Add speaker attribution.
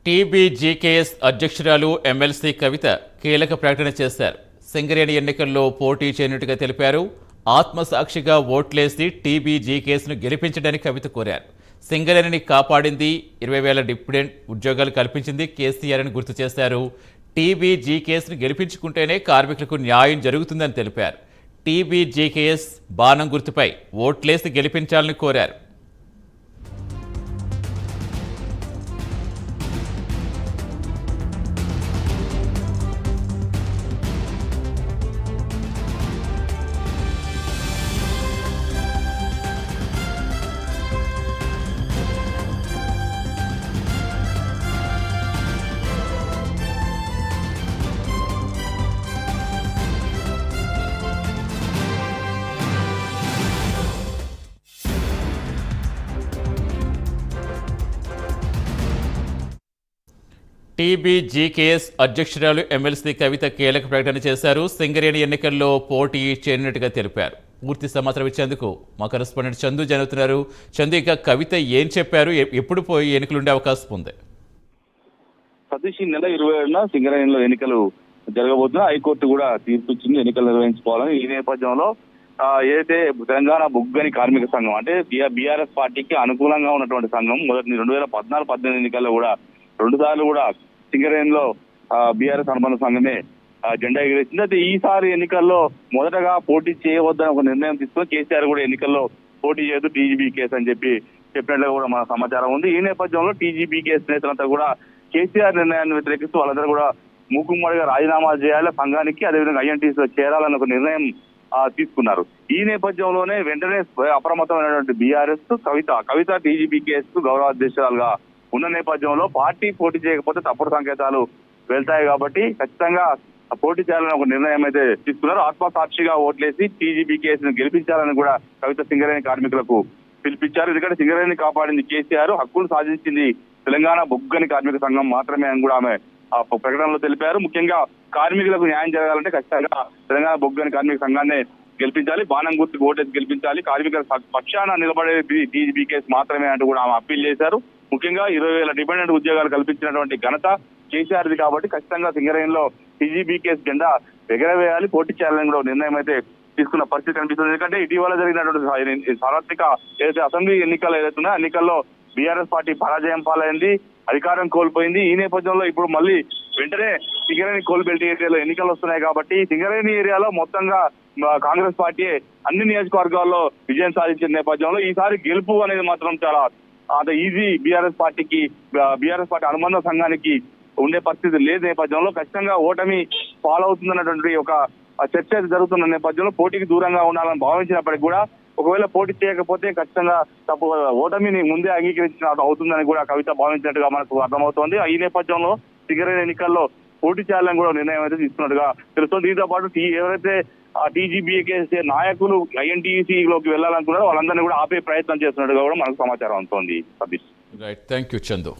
Speaker 1: TBGKS అధ్యక్షురాలు MLC కవిత కీలక ప్రకటన చేశారు. సింగరేణి ఎన్నికల్లో పోటీ చేయనున్నట్టుగా తెలిపారు. ఆత్మసాక్షిగా ఓట్లేసి టీబీజీకేఎస్ను గెలిపించడానికి కవిత కోరారు. సింగరేణిని కాపాడింది, 20,000 డిప్యూటెంట్ ఉద్యోగాలు కల్పించింది కేసీఆర్ అని గుర్తు చేశారు. టీబీజీకేఎస్ను గెలిపించుకుంటేనే కార్మికులకు న్యాయం జరుగుతుందని తెలిపారు. టీబీజీకేఎస్ బాణం గుర్తుపై ఓట్లేసి గెలిపించాలని కోరారు. టీబీజీకేఎస్ అధ్యక్షురాలు ఎమ్మెల్సీ కవిత కీలక ప్రకటన చేశారు. సింగరేణి ఎన్నికల్లో పోటీ చేయనున్నట్టుగా తెలిపారు. పూర్తి సమాచారం ఇచ్చేందుకు మా కరెస్పాండెంట్ చందు జరుగుతున్నారు. చందు, ఇక కవిత ఏం చెప్పారు, ఎప్పుడు పోయి ఎన్నికలు ఉండే అవకాశం ఉంది?
Speaker 2: సతీష్, ఈ నెల 27న సింగరేణిలో ఎన్నికలు జరగబోతున్నాయి. హైకోర్టు కూడా తీర్పు ఇచ్చింది ఎన్నికలు నిర్వహించుకోవాలని. ఈ నేపథ్యంలో ఏదైతే తెలంగాణ బొగ్గని కార్మిక సంఘం అంటే బీఆర్ఎస్ పార్టీకి అనుకూలంగా ఉన్నటువంటి సంఘం మొదటి 2014-18 ఎన్నికల్లో కూడా 2 సార్లు కూడా సింగరేణిలో బీఆర్ఎస్ అనుబంధ సంఘమే జెండా ఎగిరేసింది. అయితే ఈసారి ఎన్నికల్లో మొదటగా పోటీ చేయవద్దని ఒక నిర్ణయం తీసుకుని కేసీఆర్ కూడా ఎన్నికల్లో పోటీ చేయొద్దు టీజీబీకేఎస్ అని చెప్పినట్లుగా కూడా మన సమాచారం ఉంది. ఈ నేపథ్యంలో టీజీబీకేఎస్ నేతలంతా కూడా కేసీఆర్ నిర్ణయాన్ని వ్యతిరేకిస్తూ వాళ్ళందరూ కూడా మూకుమ్మడిగా రాజీనామా చేయాలి సంఘానికి, అదేవిధంగా ఐఎన్టీసీలో చేరాలని ఒక నిర్ణయం తీసుకున్నారు. ఈ నేపథ్యంలోనే వెంటనే అప్రమత్తమైనటువంటి బీఆర్ఎస్ కవిత టీజీబీకేఎస్ గౌరవ అధ్యక్షురాలుగా ఉన్న నేపథ్యంలో పార్టీ పోటీ చేయకపోతే తప్పుడు సంకేతాలు వెళ్తాయి కాబట్టి ఖచ్చితంగా పోటీ చేయాలని ఒక నిర్ణయం అయితే తీసుకున్నారు. ఆత్మసాక్షిగా ఓట్లేసి టీజీబీకేఎస్ ను గెలిపించాలని కూడా కవిత సింగరేణి కార్మికులకు పిలిపించారు. ఎందుకంటే సింగరేణిని కాపాడింది కేసీఆర్, హక్కులు సాధించింది తెలంగాణ బొగ్గని కార్మిక సంఘం మాత్రమే అని కూడా ఆమె ఆ ప్రకటనలో తెలిపారు. ముఖ్యంగా కార్మికులకు న్యాయం జరగాలంటే ఖచ్చితంగా తెలంగాణ బొగ్గని కార్మిక సంఘాన్ని గెలిపించాలి, బాణం గుర్తుకు ఓటేసి గెలిపించాలి, కార్మికుల పక్షాన నిలబడేది టీజీబీకేఎస్ మాత్రమే అంటూ కూడా ఆమె అప్పీల్ చేశారు. ముఖ్యంగా 20,000 డిపెండెంట్ ఉద్యోగాలు కల్పించినటువంటి ఘనత కేసీఆర్ది కాబట్టి ఖచ్చితంగా సింగరేణిలో టీజీబీకేఎస్ జెండా ఎగరవేయాలి, పోటీ చేయాలని కూడా నిర్ణయం అయితే తీసుకున్న పరిస్థితి కనిపిస్తుంది. ఎందుకంటే ఇటీవల జరిగినటువంటి సార్వత్రిక ఏదైతే అసెంబ్లీ ఎన్నికలు ఏదైతున్నాయో ఎన్నికల్లో బీఆర్ఎస్ పార్టీ పరాజయం పాలైంది, అధికారం కోల్పోయింది. ఈ నేపథ్యంలో ఇప్పుడు మళ్ళీ వెంటనే సింగరేణి కోల్బెల్ట్ ఏరియాలో ఎన్నికలు వస్తున్నాయి కాబట్టి సింగరేణి ఏరియాలో మొత్తంగా కాంగ్రెస్ పార్టీ అన్ని నియోజకవర్గాల్లో విజయం సాధించిన నేపథ్యంలో ఈసారి గెలుపు అనేది మాత్రం చాలా అంత ఈజీ బీఆర్ఎస్ పార్టీ అనుబంధ సంఘానికి ఉండే పరిస్థితి లేదు నేపథ్యంలో ఖచ్చితంగా ఓటమి పాలవుతుందన్నటువంటి ఒక చర్చ జరుగుతున్న నేపథ్యంలో పోటీకి దూరంగా ఉండాలని భావించినప్పటికీ కూడా ఒకవేళ పోటీ చేయకపోతే ఖచ్చితంగా ఓటమిని ముందే అంగీకరించిన అవుతుందని కూడా కవిత భావించినట్టుగా మనకు అర్థమవుతోంది. ఈ నేపథ్యంలో సింగరేణి ఎన్నికల్లో పోటీ చేయాలని కూడా నిర్ణయం అయితే తీసుకున్నట్టుగా తెలుస్తుంది. దీంతో పాటు ఎవరైతే టీజీబీకేఎస్ నాయకులు ఐఎన్టీసీలోకి వెళ్ళాలనుకున్నారో వాళ్ళందరినీ కూడా ఆపే ప్రయత్నం చేస్తున్నట్టుగా కూడా మనకు సమాచారం అవుతోంది. Satish,
Speaker 1: right, thank you Chandu.